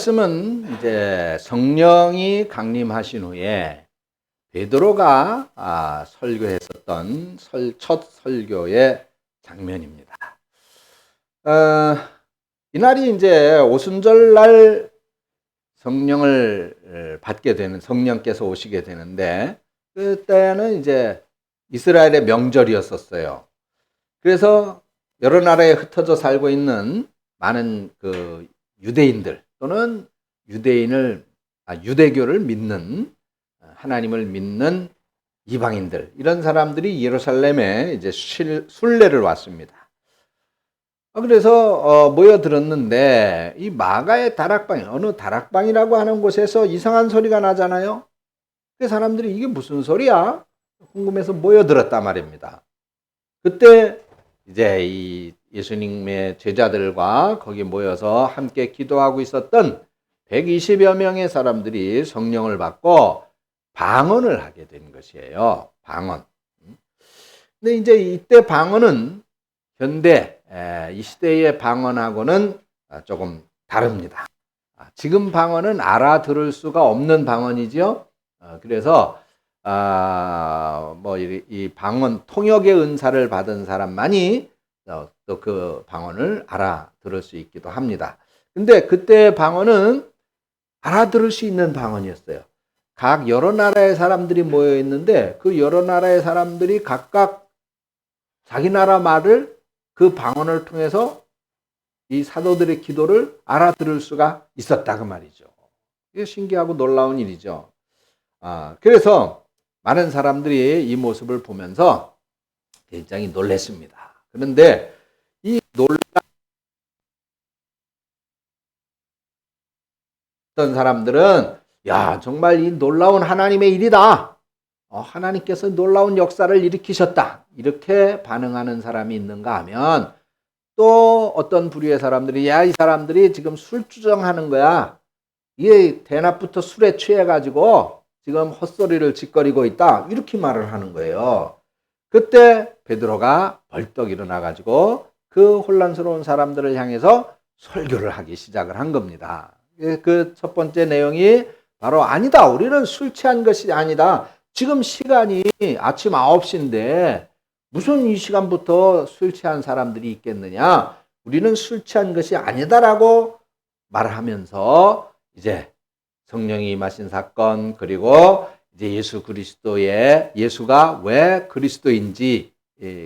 말씀은 이제 성령이 강림하신 후에 베드로가 설교했었던 첫 설교의 장면입니다. 이날이 이제 오순절날 성령을 받게 되는, 성령께서 오시게 되는데, 그때는 이제 이스라엘의 명절이었었어요. 그래서 여러 나라에 흩어져 살고 있는 많은 그 유대인들 또는 유대교를 믿는, 하나님을 믿는 이방인들, 이런 사람들이 예루살렘에 이제 순례를 왔습니다. 그래서 모여들었는데, 이 마가의 다락방, 어느 다락방이라고 하는 곳에서 이상한 소리가 나잖아요. 그 사람들이 이게 무슨 소리야? 궁금해서 모여들었단 말입니다. 그때 이제 이 예수님의 제자들과 거기 모여서 함께 기도하고 있었던 120여 명의 사람들이 성령을 받고 방언을 하게 된 것이에요. 방언. 근데 이제 이때 방언은 현대 이 시대의 방언하고는 조금 다릅니다. 지금 방언은 알아들을 수가 없는 방언이지요. 그래서 이 방언 통역의 은사를 받은 사람만이 또 그 방언을 알아들을 수 있기도 합니다. 근데 그때 방언은 알아들을 수 있는 방언이었어요. 각 여러 나라의 사람들이 모여 있는데, 그 여러 나라의 사람들이 각각 자기 나라 말을 그 방언을 통해서 이 사도들의 기도를 알아들을 수가 있었다, 그 말이죠. 이게 신기하고 놀라운 일이죠. 그래서 많은 사람들이 이 모습을 보면서 굉장히 놀랐습니다. 그런데 이 놀랐던 사람들은, 야, 정말 이 놀라운 하나님의 일이다. 하나님께서 놀라운 역사를 일으키셨다. 이렇게 반응하는 사람이 있는가 하면, 또 어떤 부류의 사람들이, 야, 이 사람들이 지금 술주정하는 거야. 이게 대낮부터 술에 취해가지고 지금 헛소리를 짓거리고 있다. 이렇게 말을 하는 거예요. 그때 베드로가 벌떡 일어나가지고 그 혼란스러운 사람들을 향해서 설교를 하기 시작을 한 겁니다. 그 첫 번째 내용이 바로, 아니다, 우리는 술 취한 것이 아니다. 지금 시간이 아침 9시인데 무슨 이 시간부터 술 취한 사람들이 있겠느냐. 우리는 술 취한 것이 아니다라고 말하면서 이제 성령이 임하신 사건, 그리고 이제 예수가 왜 그리스도인지,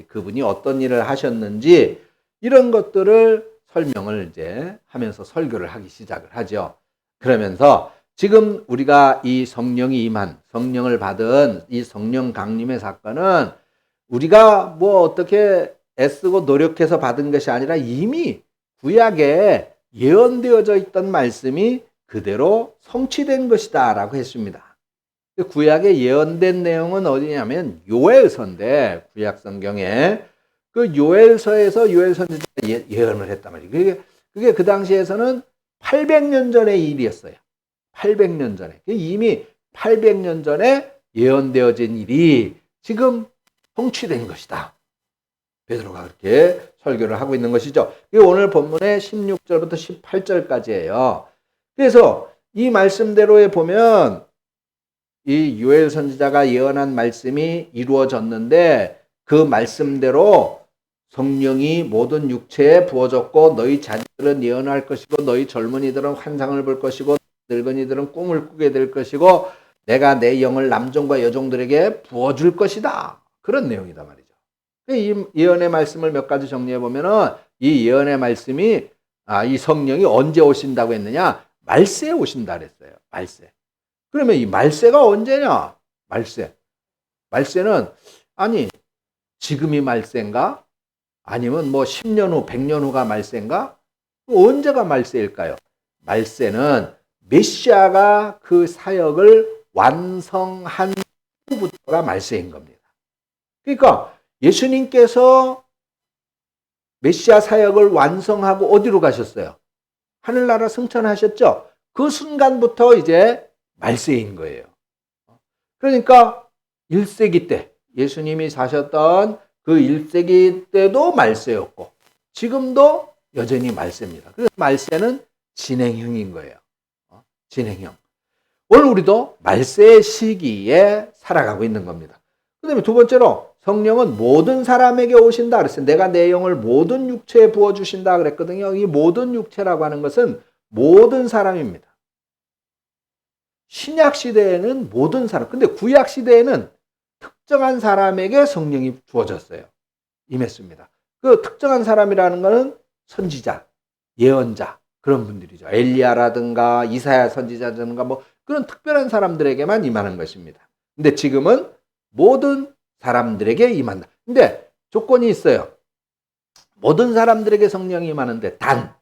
그분이 어떤 일을 하셨는지, 이런 것들을 설명을 이제 하면서 설교를 하기 시작을 하죠. 그러면서 지금 우리가 이 성령이 임한, 성령을 받은 이 성령 강림의 사건은 우리가 뭐 어떻게 애쓰고 노력해서 받은 것이 아니라 이미 구약에 예언되어져 있던 말씀이 그대로 성취된 것이다 라고 했습니다. 구약에 예언된 내용은 어디냐면 요엘서인데, 구약 성경에 그 요엘서에서 요엘 선지자가 예언을 했단 말이에요. 그게 그 당시에서는 800년 전의 일이었어요. 800년 전에. 이미 800년 전에 예언되어진 일이 지금 성취된 것이다. 베드로가 그렇게 설교를 하고 있는 것이죠. 오늘 본문의 16절부터 18절까지예요. 그래서 이 말씀대로에 보면 이 요엘 선지자가 예언한 말씀이 이루어졌는데, 그 말씀대로 성령이 모든 육체에 부어졌고, 너희 자녀들은 예언할 것이고, 너희 젊은이들은 환상을 볼 것이고, 늙은이들은 꿈을 꾸게 될 것이고, 내가 내 영을 남종과 여종들에게 부어줄 것이다. 그런 내용이다 말이죠. 이 예언의 말씀을 몇 가지 정리해 보면은, 이 예언의 말씀이, 이 성령이 언제 오신다고 했느냐? 말세에 오신다 그랬어요. 말세. 그러면 이 말세가 언제냐? 말세는, 아니, 지금이 말세인가? 아니면 뭐 10년 후, 100년 후가 말세인가? 언제가 말세일까요? 말세는 메시아가 그 사역을 완성한 후부터가 말세인 겁니다. 그러니까 예수님께서 메시아 사역을 완성하고 어디로 가셨어요? 하늘나라 승천하셨죠? 그 순간부터 이제 말세인 거예요. 그러니까 1세기 때, 예수님이 사셨던 그 1세기 때도 말세였고, 지금도 여전히 말세입니다. 그래서 말세는 진행형인 거예요. 진행형. 오늘 우리도 말세의 시기에 살아가고 있는 겁니다. 그 다음에 두 번째로 성령은 모든 사람에게 오신다 그랬어요. 내가 내 영을 모든 육체에 부어주신다 그랬거든요. 이 모든 육체라고 하는 것은 모든 사람입니다. 신약 시대에는 모든 사람, 근데 구약 시대에는 특정한 사람에게 성령이 주어졌어요. 임했습니다. 그 특정한 사람이라는 것은 선지자, 예언자, 그런 분들이죠. 엘리야라든가 이사야 선지자라든가 뭐 그런 특별한 사람들에게만 임하는 것입니다. 근데 지금은 모든 사람들에게 임한다. 근데 조건이 있어요. 모든 사람들에게 성령이 임하는데 단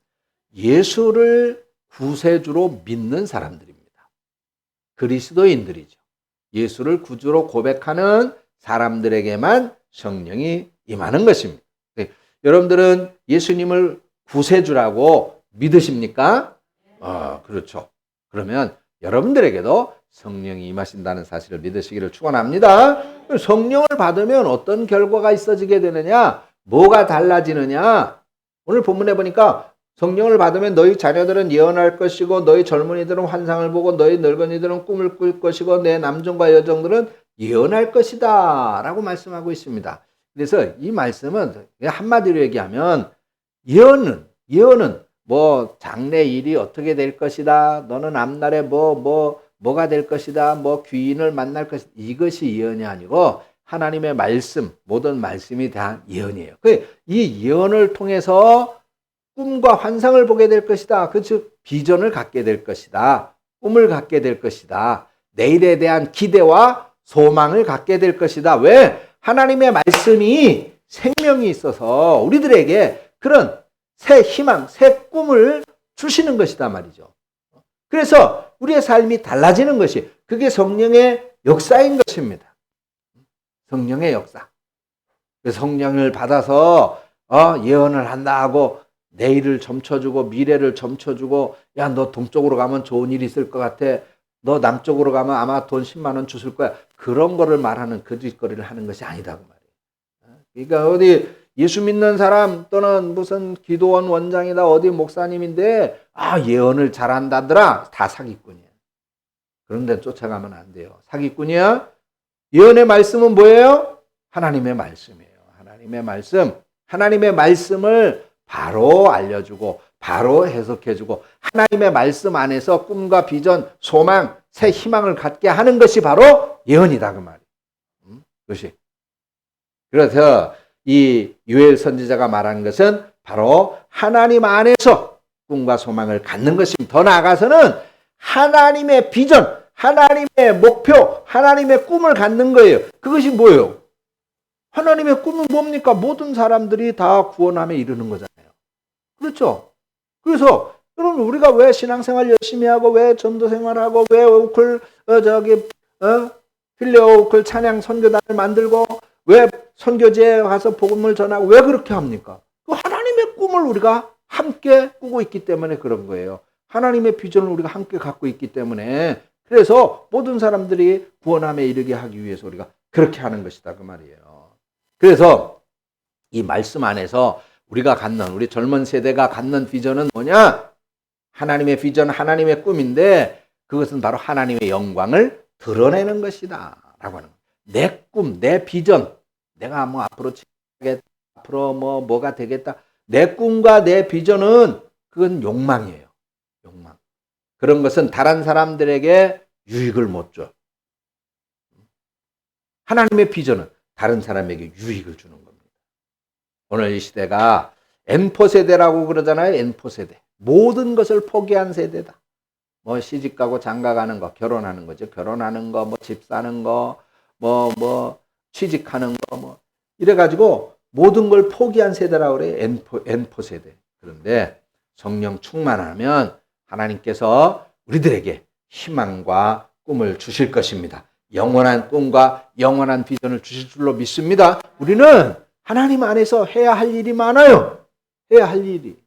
예수를 구세주로 믿는 사람들입니다. 그리스도인들이죠. 예수를 구주로 고백하는 사람들에게만 성령이 임하는 것입니다. 네. 여러분들은 예수님을 구세주라고 믿으십니까? 그렇죠. 그러면 여러분들에게도 성령이 임하신다는 사실을 믿으시기를 축원합니다. 성령을 받으면 어떤 결과가 있어지게 되느냐? 뭐가 달라지느냐? 오늘 본문에 보니까 성령을 받으면 너희 자녀들은 예언할 것이고 너희 젊은이들은 환상을 보고 너희 늙은이들은 꿈을 꿀 것이고 내 남종과 여종들은 예언할 것이다 라고 말씀하고 있습니다. 그래서 이 말씀은 한마디로 얘기하면 예언은 뭐 장래 일이 어떻게 될 것이다. 너는 앞날에 뭐가 될 것이다. 뭐 귀인을 만날 것이다. 이것이 예언이 아니고 하나님의 말씀, 모든 말씀이 대한 예언이에요. 이 예언을 통해서 꿈과 환상을 보게 될 것이다. 즉 비전을 갖게 될 것이다. 꿈을 갖게 될 것이다. 내일에 대한 기대와 소망을 갖게 될 것이다. 왜? 하나님의 말씀이 생명이 있어서 우리들에게 그런 새 희망, 새 꿈을 주시는 것이다 말이죠. 그래서 우리의 삶이 달라지는 것이 그게 성령의 역사인 것입니다. 성령의 역사. 성령을 받아서 예언을 한다 하고 내일을 점쳐주고 미래를 점쳐주고 야, 너 동쪽으로 가면 좋은 일이 있을 것 같아. 너 남쪽으로 가면 아마 돈 10만 원 주실 거야. 그런 거를 말하는 거짓거리를 하는 것이 아니다 그 말이에요. 그러니까 어디 예수 믿는 사람 또는 무슨 기도원 원장이다 어디 목사님인데 예언을 잘한다더라. 다 사기꾼이야. 그런 데 쫓아가면 안 돼요. 사기꾼이야. 예언의 말씀은 뭐예요? 하나님의 말씀이에요. 하나님의 말씀. 하나님의 말씀을 바로 알려주고 바로 해석해주고 하나님의 말씀 안에서 꿈과 비전, 소망, 새 희망을 갖게 하는 것이 바로 예언이다 그 말이에요. 그것이. 그래서 이 요엘 선지자가 말한 것은 바로 하나님 안에서 꿈과 소망을 갖는 것입니다. 더 나아가서는 하나님의 비전, 하나님의 목표, 하나님의 꿈을 갖는 거예요. 그것이 뭐예요? 하나님의 꿈은 뭡니까? 모든 사람들이 다 구원함에 이르는 거잖아요. 그렇죠? 그래서 여러분 우리가 왜 신앙생활 열심히 하고 왜 전도 생활하고 왜 오클 필레오 오클 찬양 선교단을 만들고 왜 선교지에 가서 복음을 전하고 왜 그렇게 합니까? 그 하나님의 꿈을 우리가 함께 꾸고 있기 때문에 그런 거예요. 하나님의 비전을 우리가 함께 갖고 있기 때문에 그래서 모든 사람들이 구원함에 이르게 하기 위해서 우리가 그렇게 하는 것이다 그 말이에요. 그래서 이 말씀 안에서 우리가 갖는 우리 젊은 세대가 갖는 비전은 뭐냐? 하나님의 비전, 하나님의 꿈인데 그것은 바로 하나님의 영광을 드러내는 것이다 라고 하는 거예요. 내 꿈, 내 비전, 내가 뭐 앞으로 뭐가 되겠다. 내 꿈과 내 비전은 그건 욕망이에요. 욕망. 그런 것은 다른 사람들에게 유익을 못 줘. 하나님의 비전은 다른 사람에게 유익을 주는 겁니다. 오늘 이 시대가 N포 세대라고 그러잖아요. N포 세대. 모든 것을 포기한 세대다. 뭐 시집 가고 장가 가는 거, 결혼하는 거죠. 결혼하는 거, 뭐 집 사는 거, 뭐 취직하는 거, 뭐 이래가지고 모든 걸 포기한 세대라고 그래요. N포 세대. 그런데 성령 충만하면 하나님께서 우리들에게 희망과 꿈을 주실 것입니다. 영원한 꿈과 영원한 비전을 주실 줄로 믿습니다. 우리는 하나님 안에서 해야 할 일이 많아요. 해야 할 일이.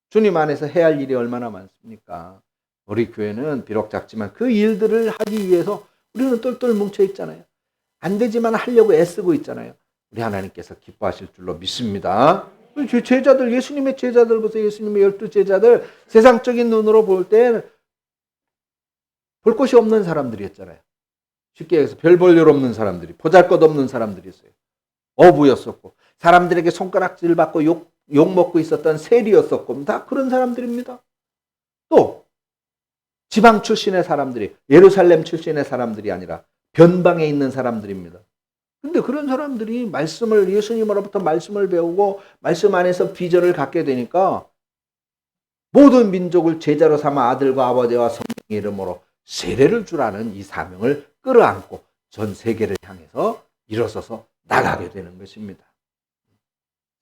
주님 안에서 해야 할 일이 얼마나 많습니까? 우리 교회는 비록 작지만 그 일들을 하기 위해서 우리는 똘똘 뭉쳐 있잖아요. 안 되지만 하려고 애쓰고 있잖아요. 우리 하나님께서 기뻐하실 줄로 믿습니다. 제자들, 예수님의 제자들 보세요. 예수님의 12 제자들 세상적인 눈으로 볼 때 볼 곳이 없는 사람들이었잖아요. 쉽게 얘기해서 별 볼 일 없는 사람들이, 보잘것없는 사람들이었어요. 어부였었고, 사람들에게 손가락질 받고 욕 먹고 있었던 세리였었고, 다 그런 사람들입니다. 또 지방 출신의 사람들이, 예루살렘 출신의 사람들이 아니라 변방에 있는 사람들입니다. 근데 그런 사람들이 말씀을, 예수님으로부터 말씀을 배우고 말씀 안에서 비전을 갖게 되니까 모든 민족을 제자로 삼아 아들과 아버지와 성령의 이름으로 세례를 주라는 이 사명을 끌어안고 전 세계를 향해서 일어서서 나가게 되는 것입니다.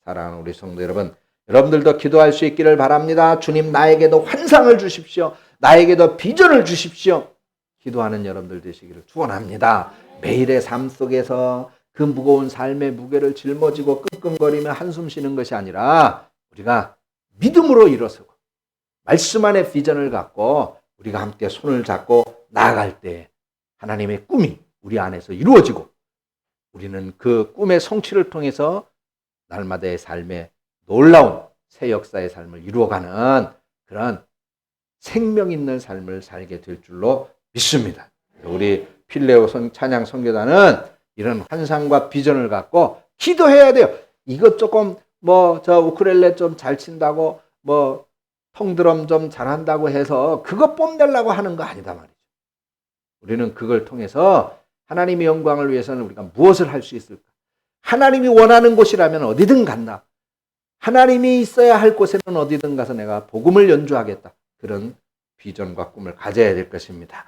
사랑하는 우리 성도 여러분, 여러분들도 기도할 수 있기를 바랍니다. 주님, 나에게도 환상을 주십시오. 나에게도 비전을 주십시오. 기도하는 여러분들 되시기를 축원합니다. 매일의 삶 속에서 그 무거운 삶의 무게를 짊어지고 끙끙거리며 한숨 쉬는 것이 아니라 우리가 믿음으로 일어서고 말씀 안에 비전을 갖고 우리가 함께 손을 잡고 나아갈 때 하나님의 꿈이 우리 안에서 이루어지고 우리는 그 꿈의 성취를 통해서 날마다의 삶에 놀라운 새 역사의 삶을 이루어가는 그런 생명 있는 삶을 살게 될 줄로 믿습니다. 우리 필레오 찬양 선교단은 이런 환상과 비전을 갖고 기도해야 돼요. 이것 조금 저 우쿨렐레 좀 잘 친다고 통드럼 좀 잘한다고 해서 그거 뽐내려고 하는 거 아니다 말이죠. 우리는 그걸 통해서 하나님의 영광을 위해서는 우리가 무엇을 할 수 있을까? 하나님이 원하는 곳이라면 어디든 간다. 하나님이 있어야 할 곳에는 어디든 가서 내가 복음을 연주하겠다. 그런 비전과 꿈을 가져야 될 것입니다.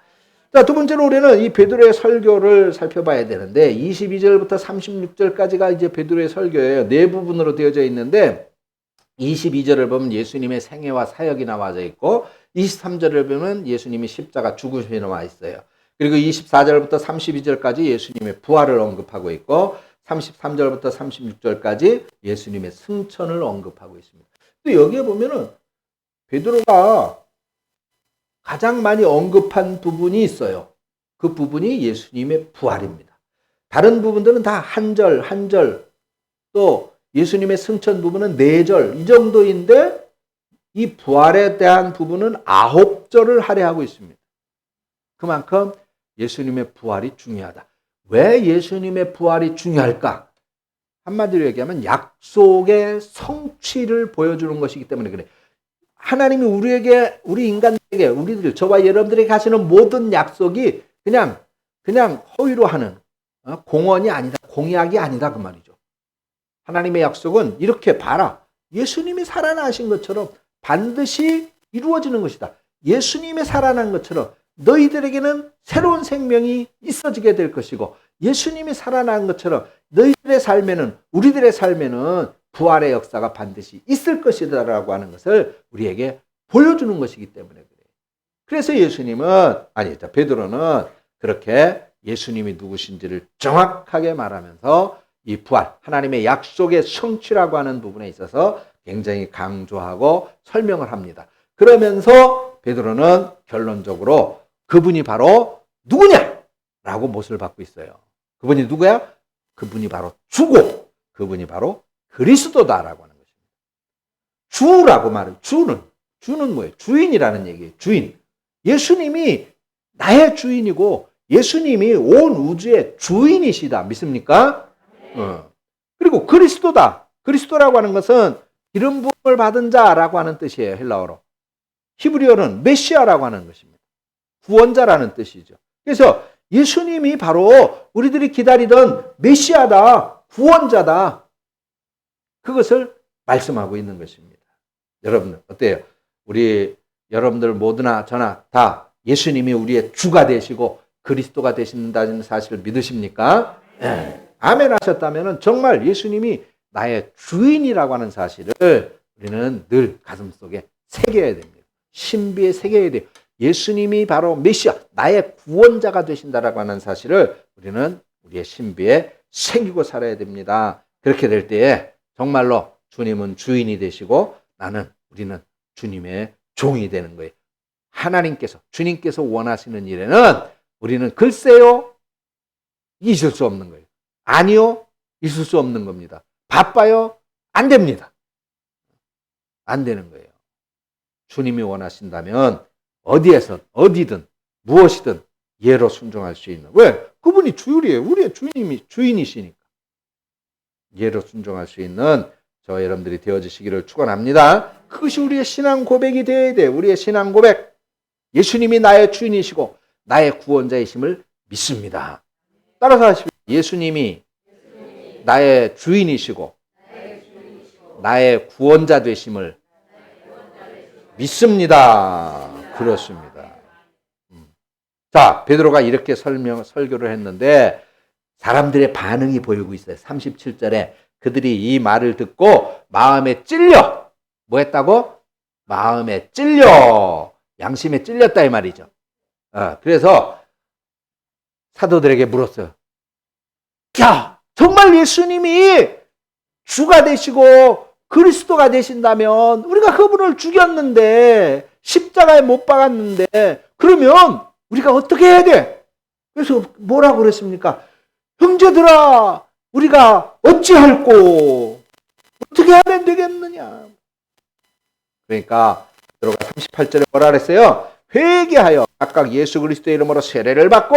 자, 두 번째로 우리는 이 베드로의 설교를 살펴봐야 되는데 22절부터 36절까지가 이제 베드로의 설교예요. 네 부분으로 되어져 있는데 22절을 보면 예수님의 생애와 사역이 나와져 있고 23절을 보면 예수님이 십자가 죽으심이 나와 있어요. 그리고 24절부터 32절까지 예수님의 부활을 언급하고 있고 33절부터 36절까지 예수님의 승천을 언급하고 있습니다. 또 여기에 보면은 베드로가 가장 많이 언급한 부분이 있어요. 그 부분이 예수님의 부활입니다. 다른 부분들은 다 한 절, 한 절, 또 예수님의 승천 부분은 4절 이 정도인데 이 부활에 대한 부분은 9절을 할애하고 있습니다. 그만큼 예수님의 부활이 중요하다. 왜 예수님의 부활이 중요할까? 한마디로 얘기하면 약속의 성취를 보여주는 것이기 때문에 그래. 하나님이 우리에게, 우리 인간에게, 우리들, 저와 여러분들에게 하시는 모든 약속이 그냥 허위로 하는 공언이 아니다, 공약이 아니다 그 말이죠. 하나님의 약속은 이렇게 봐라. 예수님이 살아나신 것처럼 반드시 이루어지는 것이다. 예수님이 살아난 것처럼 너희들에게는 새로운 생명이 있어지게 될 것이고 예수님이 살아난 것처럼 너희들의 삶에는, 우리들의 삶에는 부활의 역사가 반드시 있을 것이다라고 하는 것을 우리에게 보여주는 것이기 때문에 그래요. 그래서 베드로는 그렇게 예수님이 누구신지를 정확하게 말하면서 이 부활, 하나님의 약속의 성취라고 하는 부분에 있어서 굉장히 강조하고 설명을 합니다. 그러면서 베드로는 결론적으로 그분이 바로 누구냐라고 못을 받고 있어요. 그분이 누구야? 그분이 바로 주고 그분이 바로 그리스도다라고 하는 것입니다. 주라고 말은 주는 뭐예요? 주인이라는 얘기예요. 주인. 예수님이 나의 주인이고 예수님이 온 우주의 주인이시다. 믿습니까? 그리고 그리스도다. 그리스도라고 하는 것은 기름 부음을 받은 자라고 하는 뜻이에요. 헬라어로. 히브리어는 메시아라고 하는 것입니다. 구원자라는 뜻이죠. 그래서 예수님이 바로 우리들이 기다리던 메시아다. 구원자다. 그것을 말씀하고 있는 것입니다. 여러분 어때요? 우리 여러분들 모두나 저나 다 예수님이 우리의 주가 되시고 그리스도가 되신다는 사실을 믿으십니까? 네. 아멘 하셨다면 정말 예수님이 나의 주인이라고 하는 사실을 우리는 늘 가슴속에 새겨야 됩니다. 신비에 새겨야 돼요. 예수님이 바로 메시아, 나의 구원자가 되신다라고 하는 사실을 우리는 우리의 신비에 새기고 살아야 됩니다. 그렇게 될 때에 정말로 주님은 주인이 되시고 우리는 주님의 종이 되는 거예요. 주님께서 원하시는 일에는 우리는 글쎄요, 있을 수 없는 거예요. 아니요, 있을 수 없는 겁니다. 바빠요, 안 됩니다. 안 되는 거예요. 주님이 원하신다면 어디든 무엇이든 예로 순종할 수 있는. 왜? 그분이 주율이에요. 우리의 주인이시니까. 예로 순종할 수 있는 저 여러분들이 되어주시기를 축원합니다. 그것이 우리의 신앙 고백이 되어야 돼. 우리의 신앙 고백. 예수님이 나의 주인이시고 나의 구원자이심을 믿습니다. 따라서 하십시오. 예수님이 나의 주인이시고 나의 구원자 되심을 믿습니다. 그렇습니다. 자, 베드로가 이렇게 설교를 했는데 사람들의 반응이 보이고 있어요. 37절에 그들이 이 말을 듣고 마음에 찔려. 뭐 했다고? 마음에 찔려. 양심에 찔렸다 이 말이죠. 그래서 사도들에게 물었어요. 야, 정말 예수님이 주가 되시고 그리스도가 되신다면 우리가 그분을 죽였는데 십자가에 못 박았는데 그러면 우리가 어떻게 해야 돼? 그래서 뭐라고 그랬습니까? 형제들아, 우리가 어찌할꼬? 어떻게 하면 되겠느냐? 그러니까 베드로가 38절에 뭐라 그랬어요? 회개하여 각각 예수 그리스도의 이름으로 세례를 받고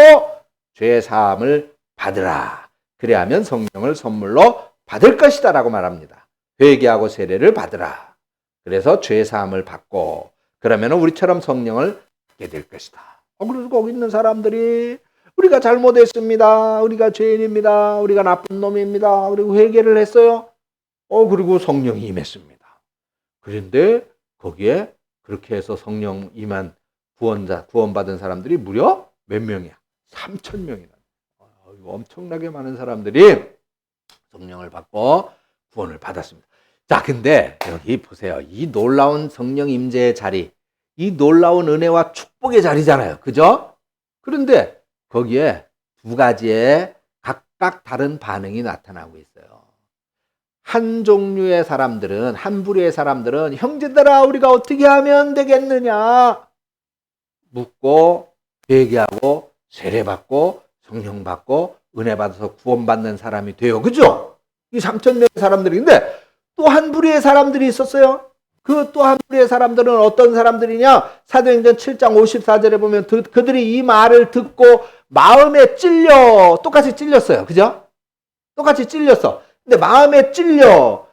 죄 사함을 받으라. 그래야면 성령을 선물로 받을 것이다 라고 말합니다. 회개하고 세례를 받으라. 그래서 죄 사함을 받고 그러면 우리처럼 성령을 받게 될 것이다. 그래서 거기 있는 사람들이 우리가 잘못했습니다. 우리가 죄인입니다. 우리가 나쁜 놈입니다. 그리고 회개를 했어요. 그리고 성령이 임했습니다. 그런데 거기에 그렇게 해서 성령 임한 구원받은 사람들이 무려 몇 명이야? 3,000명이나. 엄청나게 많은 사람들이 성령을 받고 구원을 받았습니다. 자, 근데 여기 보세요. 이 놀라운 성령 임재의 자리, 이 놀라운 은혜와 축복의 자리잖아요. 그죠? 그런데 거기에 두 가지의 각각 다른 반응이 나타나고 있어요. 한 종류의 사람들은, 한 부류의 사람들은 형제들아 우리가 어떻게 하면 되겠느냐 묻고 회개하고 세례받고 성령 받고 은혜 받아서 구원받는 사람이 돼요. 그죠? 이 3,000명의 사람들인데 또 한 부류의 사람들이 있었어요. 그 또 한 부류의 사람들은 어떤 사람들이냐? 사도행전 7장 54절에 보면 그들이 이 말을 듣고 마음에 찔려, 똑같이 찔렸어요. 그죠? 똑같이 찔렸어. 근데 마음에 찔려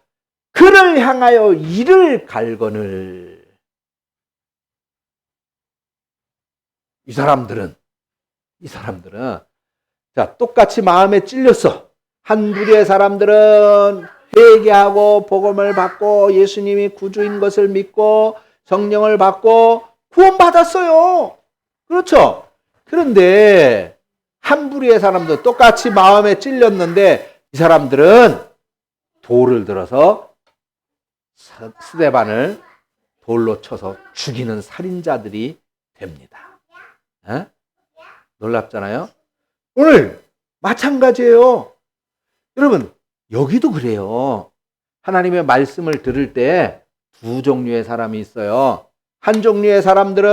그를 향하여 이를 갈거늘. 이 사람들은 자, 똑같이 마음에 찔렸어. 한 부류의 사람들은 회개하고 복음을 받고 예수님이 구주인 것을 믿고 성령을 받고 구원받았어요. 그렇죠? 그런데 한 부류의 사람들 똑같이 마음에 찔렸는데 이 사람들은 돌을 들어서 스데반을 돌로 쳐서 죽이는 살인자들이 됩니다. 놀랍잖아요? 오늘 마찬가지예요. 여러분, 여기도 그래요. 하나님의 말씀을 들을 때 두 종류의 사람이 있어요. 한 종류의 사람들은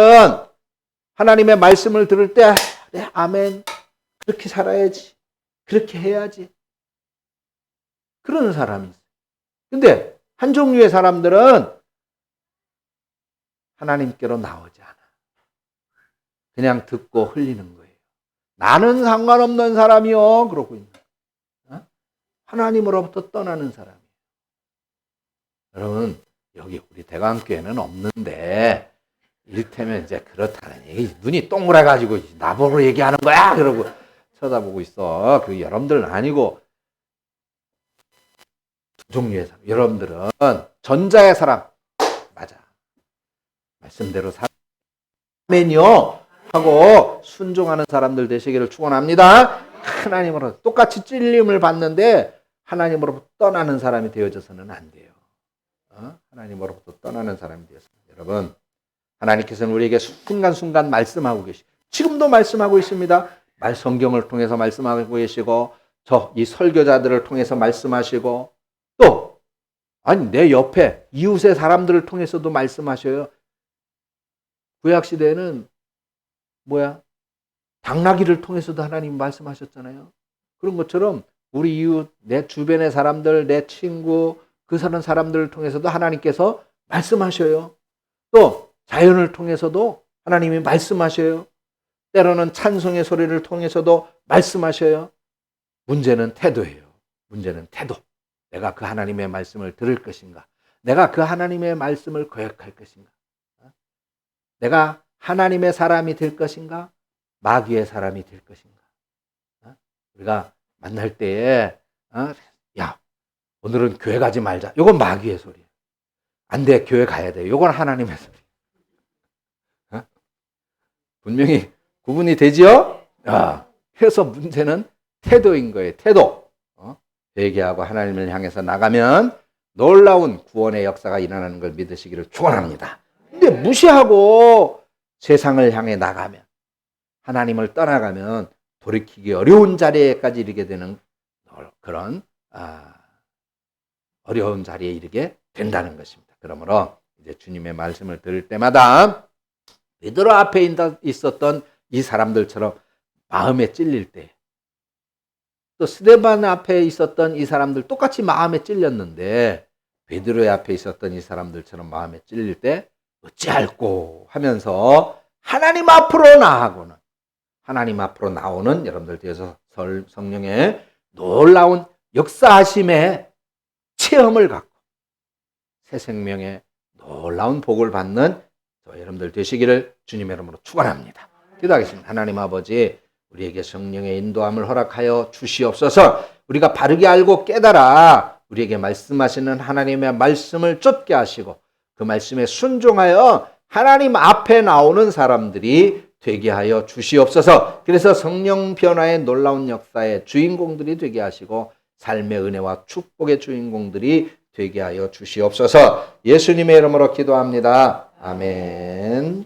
하나님의 말씀을 들을 때 네, 아멘, 그렇게 살아야지, 그렇게 해야지, 그런 사람이 있어요. 근데 한 종류의 사람들은 하나님께로 나오지 않아. 그냥 듣고 흘리는 거예요. 나는 상관없는 사람이요. 그러고 있는 거예요. 하나님으로부터 떠나는 사람이에요. 여러분, 여기 우리 대광교회는 없는데 이를테면 이제 그렇다는 얘기. 눈이 동그래가지고 나보고 얘기하는 거야. 그러고 쳐다보고 있어. 그 여러분들은 아니고 두 종류의 사람. 여러분들은 전자의 사람. 맞아. 말씀대로 아멘이요 하고 순종하는 사람들 되시기를 축원합니다. 하나님으로 똑같이 찔림을 받는데 하나님으로부터 떠나는 사람이 되어져서는 안 돼요. 하나님으로부터 떠나는 사람이 되었습니다. 여러분, 하나님께서는 우리에게 순간순간 말씀하고 계시고 지금도 말씀하고 있습니다. 성경을 통해서 말씀하고 계시고 이 설교자들을 통해서 말씀하시고 또 내 옆에 이웃의 사람들을 통해서도 말씀하셔요. 구약시대에는 당나귀를 통해서도 하나님 말씀하셨잖아요. 그런 것처럼 우리 이웃, 내 주변의 사람들, 내 친구, 그 사람들을 통해서도 하나님께서 말씀하셔요. 또 자연을 통해서도 하나님이 말씀하셔요. 때로는 찬송의 소리를 통해서도 말씀하셔요. 문제는 태도예요. 문제는 태도. 내가 그 하나님의 말씀을 들을 것인가? 내가 그 하나님의 말씀을 거역할 것인가? 내가 하나님의 사람이 될 것인가? 마귀의 사람이 될 것인가? 우리가 만날 때에 야, 오늘은 교회 가지 말자. 이건 마귀의 소리예요. 안 돼, 교회 가야 돼. 이건 하나님의 소리. 분명히 구분이 되지요? 그래서 문제는 태도인 거예요. 태도. 회개하고 하나님을 향해서 나가면 놀라운 구원의 역사가 일어나는 걸 믿으시기를 축원합니다. 근데 무시하고 세상을 향해 나가면, 하나님을 떠나가면 돌이키기 어려운 자리에까지 이르게 되는 그런 어려운 자리에 이르게 된다는 것입니다. 그러므로 이제 주님의 말씀을 들을 때마다 베드로 앞에 있었던 이 사람들처럼 마음에 찔릴 때, 또 스데반 앞에 있었던 이 사람들 똑같이 마음에 찔렸는데 베드로의 앞에 있었던 이 사람들처럼 마음에 찔릴 때 어찌할꼬 하면서 하나님 앞으로 나아가고는, 하나님 앞으로 나오는 여러분들 뒤에서 성령의 놀라운 역사하심의 체험을 갖고 새 생명의 놀라운 복을 받는 저 여러분들 되시기를 주님의 이름으로 축원합니다. 기도하겠습니다. 하나님 아버지, 우리에게 성령의 인도함을 허락하여 주시옵소서. 우리가 바르게 알고 깨달아 우리에게 말씀하시는 하나님의 말씀을 쫓게 하시고 그 말씀에 순종하여 하나님 앞에 나오는 사람들이 되게 하여 주시옵소서. 그래서 성령 변화의 놀라운 역사의 주인공들이 되게 하시고 삶의 은혜와 축복의 주인공들이 되게 하여 주시옵소서. 예수님의 이름으로 기도합니다. 아멘.